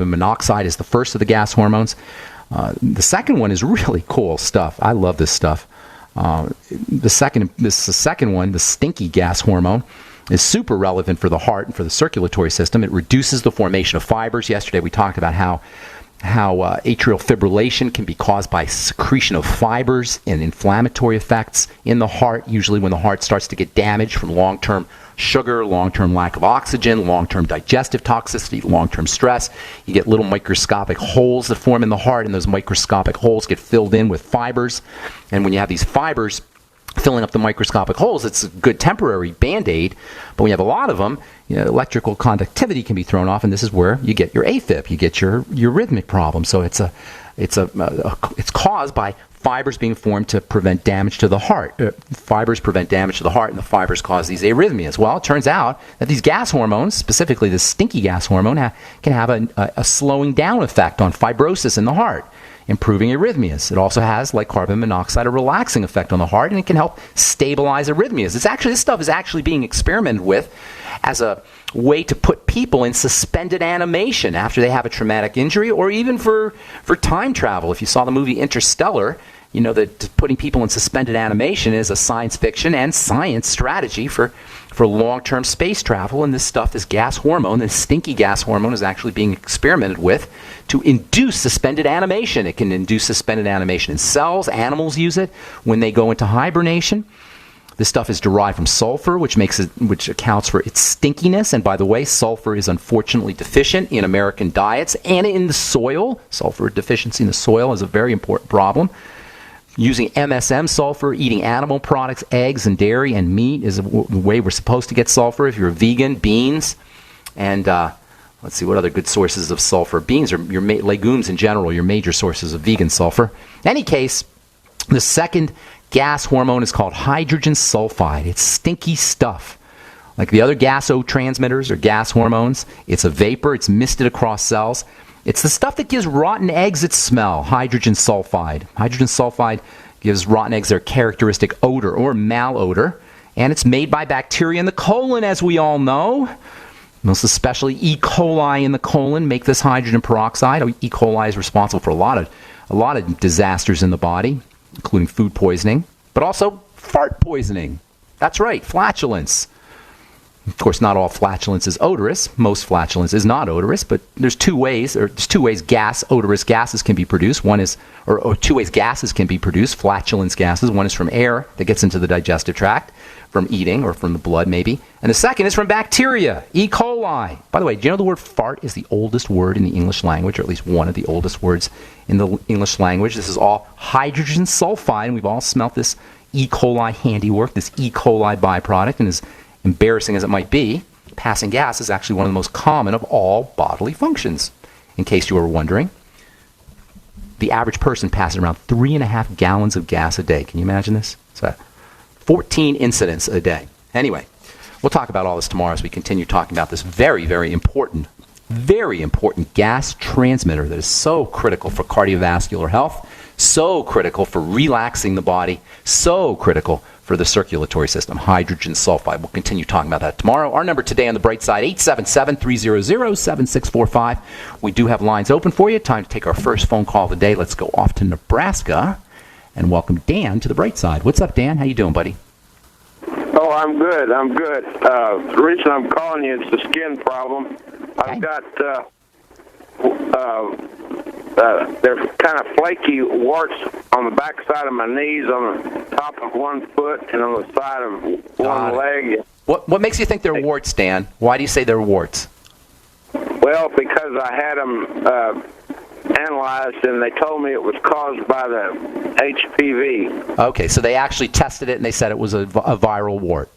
monoxide is the first of the gas hormones. The second one is really cool stuff. I love this stuff. The second one, the stinky gas hormone, is super relevant for the heart and for the circulatory system. It reduces the formation of fibers. Yesterday we talked about how atrial fibrillation can be caused by secretion of fibers and inflammatory effects in the heart, usually when the heart starts to get damaged from long-term sugar, long-term lack of oxygen, long-term digestive toxicity, long-term stress. You get little microscopic holes that form in the heart, and those microscopic holes get filled in with fibers. And when you have these fibers filling up the microscopic holes, it's a good temporary Band-Aid. But when you have a lot of them, electrical conductivity can be thrown off, and this is where you get your AFib, you get your rhythmic problem. So it's caused by fibers being formed to prevent damage to the heart. Fibers prevent damage to the heart, and the fibers cause these arrhythmias. Well, it turns out that these gas hormones, specifically the stinky gas hormone, can have a slowing down effect on fibrosis in the heart, improving arrhythmias. It also has, like carbon monoxide, a relaxing effect on the heart, and it can help stabilize arrhythmias. This stuff is actually being experimented with as a way to put people in suspended animation after they have a traumatic injury, or even for time travel. If you saw the movie Interstellar, you know that putting people in suspended animation is a science fiction and science strategy for long-term space travel. And this stuff, this gas hormone, this stinky gas hormone, is actually being experimented with to induce suspended animation. It can induce suspended animation in cells. Animals use it when they go into hibernation. This stuff is derived from sulfur, which accounts for its stinkiness. And by the way, sulfur is unfortunately deficient in American diets and in the soil. Sulfur deficiency in the soil is a very important problem. Using MSM sulfur, eating animal products, eggs and dairy and meat is the way we're supposed to get sulfur. If you're a vegan, beans, and let's see, what other good sources of sulfur? Beans are your legumes in general, your major sources of vegan sulfur. In any case, the second gas hormone is called hydrogen sulfide. It's stinky stuff. Like the other gasotransmitters or gas hormones, it's a vapor. It's misted across cells. It's the stuff that gives rotten eggs its smell, hydrogen sulfide. Hydrogen sulfide gives rotten eggs their characteristic odor or malodor, and it's made by bacteria in the colon, as we all know. Most especially E. coli in the colon make this hydrogen peroxide. E. coli is responsible for a lot of disasters in the body, including food poisoning, but also fart poisoning. That's right, flatulence. Of course, not all flatulence is odorous. Most flatulence is not odorous, but there's two ways odorous gases can be produced. Two ways gases can be produced, flatulence gases. One is from air that gets into the digestive tract, from eating or from the blood maybe. And the second is from bacteria, E. coli. By the way, do you know the word fart is the oldest word in the English language, or at least one of the oldest words in the English language? This is all hydrogen sulfide, and we've all smelt this E. coli handiwork, this E. coli byproduct, and as embarrassing as it might be, passing gas is actually one of the most common of all bodily functions. In case you were wondering, the average person passes around 3.5 gallons of gas a day. Can you imagine this? So 14 incidents a day. Anyway, we'll talk about all this tomorrow as we continue talking about this very, very important gas transmitter that is so critical for cardiovascular health, so critical for relaxing the body, so critical for the circulatory system, hydrogen sulfide. We'll continue talking about that tomorrow. Our number today on the bright side, 877-300-7645. We do have lines open for you. Time to take our first phone call of the day. Let's go off to Nebraska and welcome Dan to the bright side. What's up, Dan? How you doing, buddy? Oh, I'm good. The reason I'm calling you is the skin problem. Okay. I've got they're kind of flaky warts on the back side of my knees, on the top of one foot, and on the side of one leg. What makes you think they're warts, Dan? Why do you say they're warts? Well, because I had them analyzed, and they told me it was caused by the HPV. Okay, so they actually tested it, and they said it was a viral wart.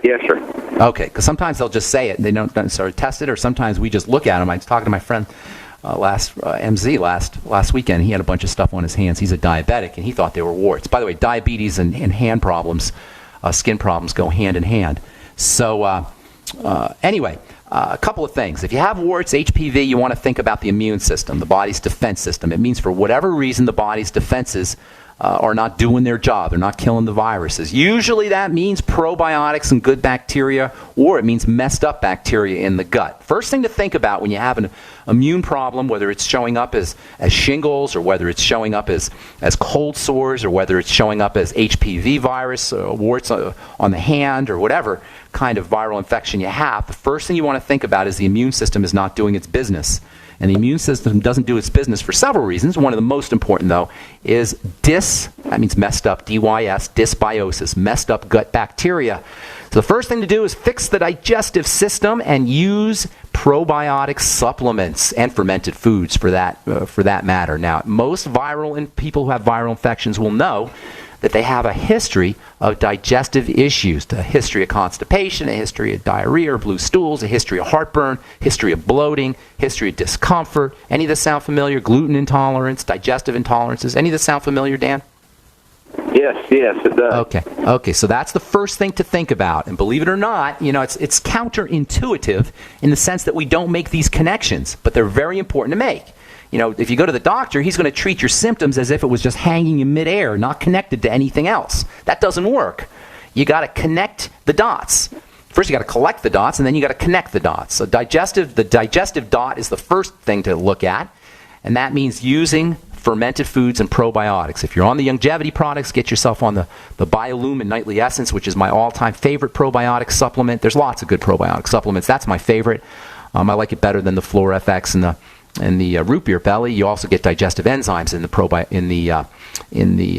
Yes, sir. Okay, because sometimes they'll just say it, and they don't necessarily test it, or sometimes we just look at them. I was talking to my friend last weekend. He had a bunch of stuff on his hands. He's a diabetic, and he thought they were warts. By the way, diabetes and hand problems, skin problems go hand in hand. So anyway, a couple of things. If you have warts, HPV, you want to think about the immune system, the body's defense system. It means for whatever reason the body's defenses are not doing their job. They're not killing the viruses. Usually that means probiotics and good bacteria, or it means messed up bacteria in the gut. First thing to think about when you have immune problem, whether it's showing up as shingles, or whether it's showing up as cold sores, or whether it's showing up as HPV virus, warts on the hand, or whatever kind of viral infection you have, the first thing you want to think about is the immune system is not doing its business. And the immune system doesn't do its business for several reasons. One of the most important, though, is that means messed up, DYS, dysbiosis, messed up gut bacteria. So the first thing to do is fix the digestive system and use probiotic supplements and fermented foods for that matter. Now, most people who have viral infections will know that they have a history of digestive issues, a history of constipation, a history of diarrhea or blue stools, a history of heartburn, history of bloating, history of discomfort. Any of this sound familiar? Gluten intolerance, digestive intolerances. Any of this sound familiar, Dan? Yes, it does. Okay, so that's the first thing to think about. And believe it or not, it's counterintuitive in the sense that we don't make these connections, but they're very important to make. If you go to the doctor, he's going to treat your symptoms as if it was just hanging in midair, not connected to anything else. That doesn't work. You got to connect the dots. First, you got to collect the dots, and then you got to connect the dots. So the digestive dot is the first thing to look at, and that means using fermented foods and probiotics. If you're on the longevity products, get yourself on the Biolumin Nightly Essence, which is my all-time favorite probiotic supplement. There's lots of good probiotic supplements. That's my favorite. I like it better than the Flora FX and the root beer belly. You also get digestive enzymes in the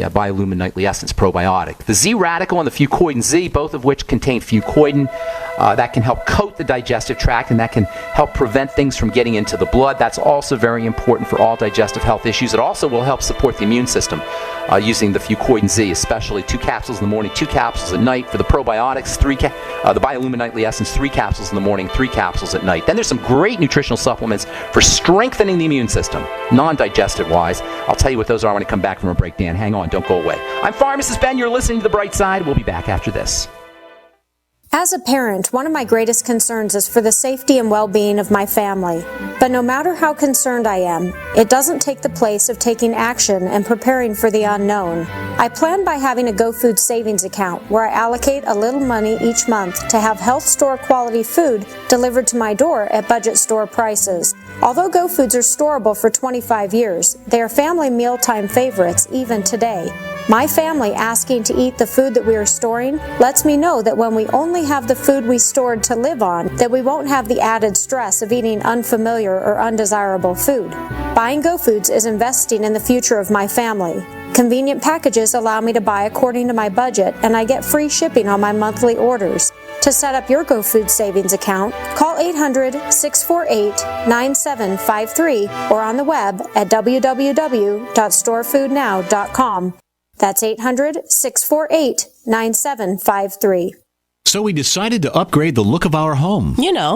Biolumin Nightly Essence probiotic. The Z Radical and the Fucoidan Z, both of which contain fucoidan, that can help coat the digestive tract, and that can help prevent things from getting into the blood. That's also very important for all digestive health issues. It also will help support the immune system using the Fucoidan Z, especially 2 capsules in the morning, 2 capsules at night. For the probiotics, the Biolumin Nightly Essence, 3 capsules in the morning, 3 capsules at night. Then there's some great nutritional supplements for strengthening the immune system, non-digestive wise. I'll tell you what those are when I come back from a break, Dan. Hang on, don't go away. I'm Pharmacist Ben. You're listening to The Bright Side. We'll be back after this. As a parent, one of my greatest concerns is for the safety and well-being of my family. But no matter how concerned I am, it doesn't take the place of taking action and preparing for the unknown. I plan by having a GoFood savings account where I allocate a little money each month to have health store quality food delivered to my door at budget store prices. Although GoFoods are storable for 25 years, they are family mealtime favorites even today. My family asking to eat the food that we are storing lets me know that when we only have the food we stored to live on, that we won't have the added stress of eating unfamiliar or undesirable food. Buying GoFoods is investing in the future of my family. Convenient packages allow me to buy according to my budget, and I get free shipping on my monthly orders. To set up your GoFood savings account, call 800-648-9753 or on the web at www.storefoodnow.com. That's 800-648-9753. So we decided to upgrade the look of our home.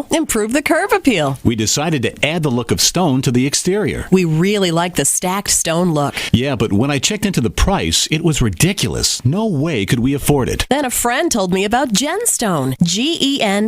Improve the curb appeal. We decided to add the look of stone to the exterior. We really like the stacked stone look. Yeah, but when I checked into the price, it was ridiculous. No way could we afford it. Then a friend told me about Genstone. Genstone.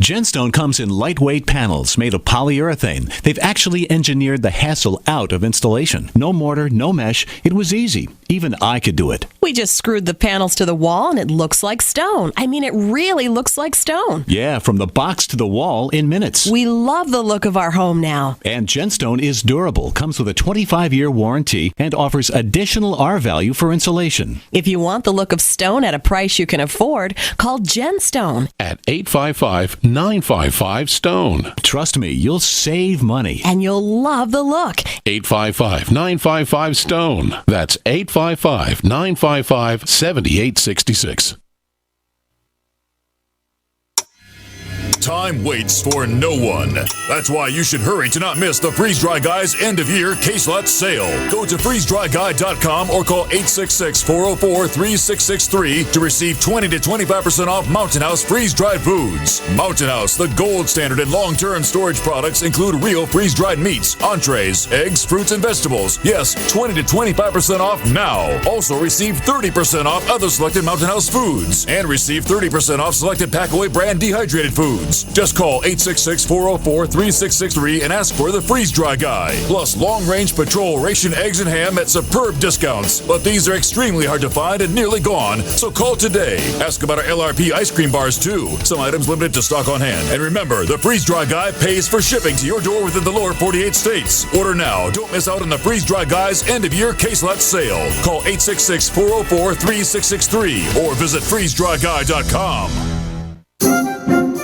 Genstone comes in lightweight panels made of polyurethane. They've actually engineered the hassle out of installation. No mortar, no mesh. It was easy. Even I could do it. We just screwed the panels to the wall and it looks like stone. I mean, it really looks like stone. Yeah, from the box to the wall in minutes. We love the look of our home now. And Genstone is durable, comes with a 25-year warranty, and offers additional R-value for insulation. If you want the look of stone at a price you can afford, call Genstone at 855-955-STONE. Trust me, you'll save money. And you'll love the look. 855-955-STONE. That's 855-955-7866. Time waits for no one. That's why you should hurry to not miss the Freeze Dry Guy's end-of-year case lot sale. Go to freezedryguy.com or call 866-404-3663 to receive 20 to 25% off Mountain House freeze-dried foods. Mountain House, the gold standard in long-term storage products, include real freeze-dried meats, entrees, eggs, fruits, and vegetables. Yes, 20 to 25% off now. Also receive 30% off other selected Mountain House foods and receive 30% off selected Packaway brand dehydrated foods. Foods. Just call 866-404-3663 and ask for the Freeze Dry Guy. Plus, long-range patrol ration eggs and ham at superb discounts. But these are extremely hard to find and nearly gone, so call today. Ask about our LRP ice cream bars, too. Some items limited to stock on hand. And remember, the Freeze Dry Guy pays for shipping to your door within the lower 48 states. Order now. Don't miss out on the Freeze Dry Guy's end-of-year case lot sale. Call 866-404-3663 or visit freezedryguy.com.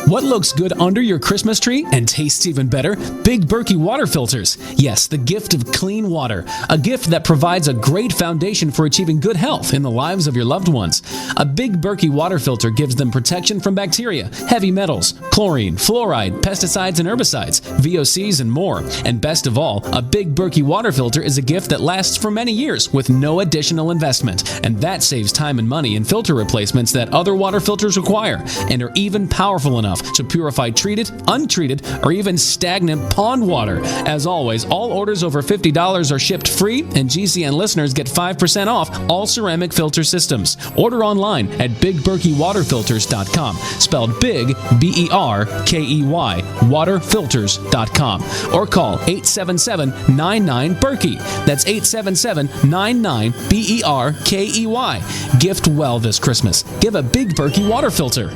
What looks good under your Christmas tree and tastes even better? Big Berkey water filters. Yes, the gift of clean water. A gift that provides a great foundation for achieving good health in the lives of your loved ones. A Big Berkey water filter gives them protection from bacteria, heavy metals, chlorine, fluoride, pesticides and herbicides, VOCs, and more. And best of all, a Big Berkey water filter is a gift that lasts for many years with no additional investment. And that saves time and money in filter replacements that other water filters require and are even powerful enough to purify treated, untreated, or even stagnant pond water. As always, all orders over $50 are shipped free, and GCN listeners get 5% off all ceramic filter systems. Order online at BigBerkeyWaterFilters.com, spelled Big, B-E-R-K-E-Y, waterfilters.com, or call 877-99-BERKEY. That's 877-99-BERKEY. Gift well this Christmas. Give a Big Berkey water filter.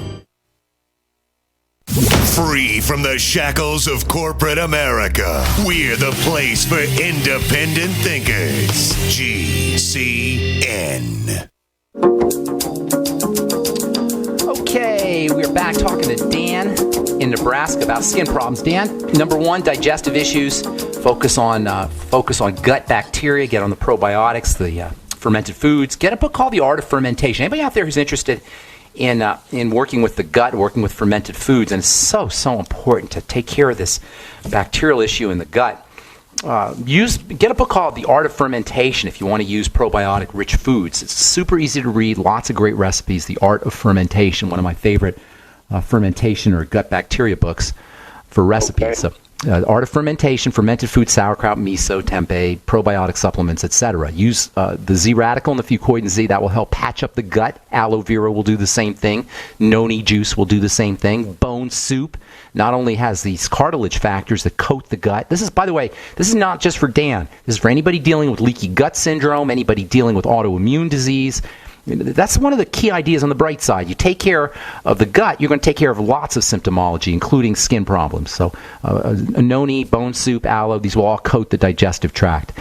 Free from the shackles of corporate America, we're the place for independent thinkers. GCN. Okay, we're back talking to Dan in Nebraska about skin problems. Dan, number one, digestive issues. Focus on gut bacteria. Get on the probiotics, the fermented foods. Get a book called The Art of Fermentation. Anybody out there who's interested in working with the gut, working with fermented foods, and it's so important to take care of this bacterial issue in the gut. Get a book called The Art of Fermentation if you want to use probiotic-rich foods. It's super easy to read, lots of great recipes. The Art of Fermentation, one of my favorite fermentation or gut bacteria books for recipes. Okay. So, Art of Fermentation, fermented food, sauerkraut, miso, tempeh, probiotic supplements, etc. Use the Z radical and the fucoid Z. That will help patch up the gut. Aloe vera will do the same thing. Noni juice will do the same thing. Bone soup not only has these cartilage factors that coat the gut. This is, by the way, this is not just for Dan. This is for anybody dealing with leaky gut syndrome, anybody dealing with autoimmune disease. That's one of the key ideas on the bright side. You take care of the gut, you're going to take care of lots of symptomology, including skin problems. So noni, bone soup, aloe, these will all coat the digestive tract.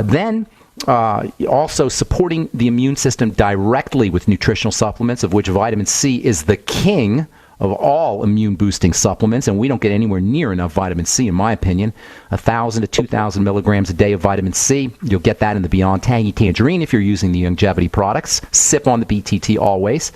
Then also supporting the immune system directly with nutritional supplements, of which vitamin C is the king of all immune-boosting supplements, and we don't get anywhere near enough vitamin C, in my opinion. 1,000 to 2,000 milligrams a day of vitamin C. You'll get that in the Beyond Tangy Tangerine if you're using the longevity products. Sip on the BTT always.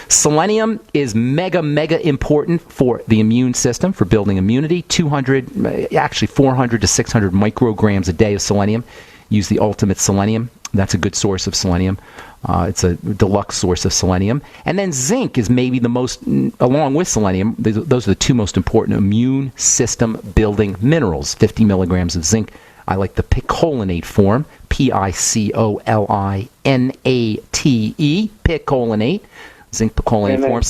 Selenium is mega important for the immune system, for building immunity. 400 to 600 micrograms a day of selenium. Use the Ultimate Selenium. That's a good source of selenium. It's a deluxe source of selenium. And then zinc is maybe the most, along with selenium, those are the two most important immune system building minerals. 50 milligrams of zinc. I like the picolinate form, Picolinate, picolinate, zinc picolinate form.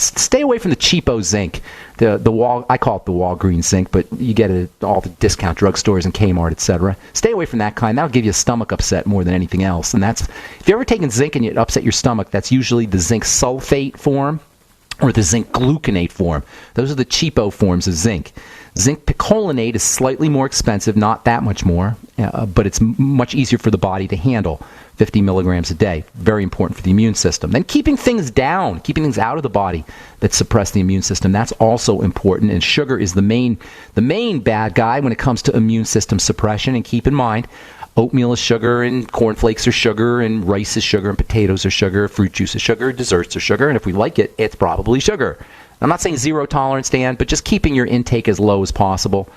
Stay away from the cheapo zinc. I call it the Walgreens zinc, but you get it at all the discount drugstores and Kmart, etc. Stay away from that kind. That'll give you a stomach upset more than anything else. And that's, if you've ever taken zinc and it upset your stomach, that's usually the zinc sulfate form or the zinc gluconate form. Those are the cheapo forms of zinc. Zinc picolinate is slightly more expensive, not that much more, but it's much easier for the body to handle. 50 milligrams a day, very important for the immune system. Then keeping things down, keeping things out of the body that suppress the immune system, that's also important. And sugar is the main bad guy when it comes to immune system suppression. And keep in mind, oatmeal is sugar, and cornflakes are sugar, and rice is sugar, and potatoes are sugar, fruit juice is sugar, desserts are sugar, and if we like it, it's probably sugar. I'm not saying zero tolerance, Dan, but just keeping your intake as low as possible.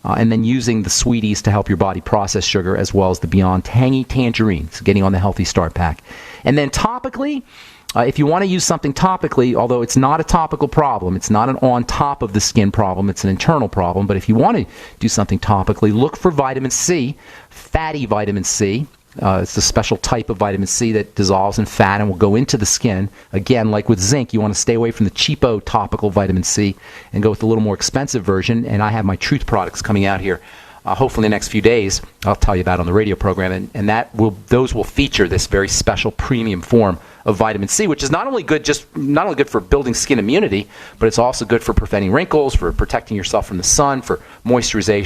And then using the sweeties to help your body process sugar, as well as the Beyond Tangy Tangerine, so getting on the Healthy Start Pack. And then topically, if you want to use something topically, although it's not a topical problem, it's not an on top of the skin problem, it's an internal problem, but if you want to do something topically, look for vitamin C, fatty vitamin C. It's a special type of vitamin C that dissolves in fat and will go into the skin. Again, like with zinc, you want to stay away from the cheapo topical vitamin C and go with a little more expensive version. And I have my Truth products coming out here. Hopefully in the next few days, I'll tell you about on the radio program, and those will feature this very special premium form of vitamin C, which is not only good for building skin immunity, but it's also good for preventing wrinkles, for protecting yourself from the sun, for moisturization,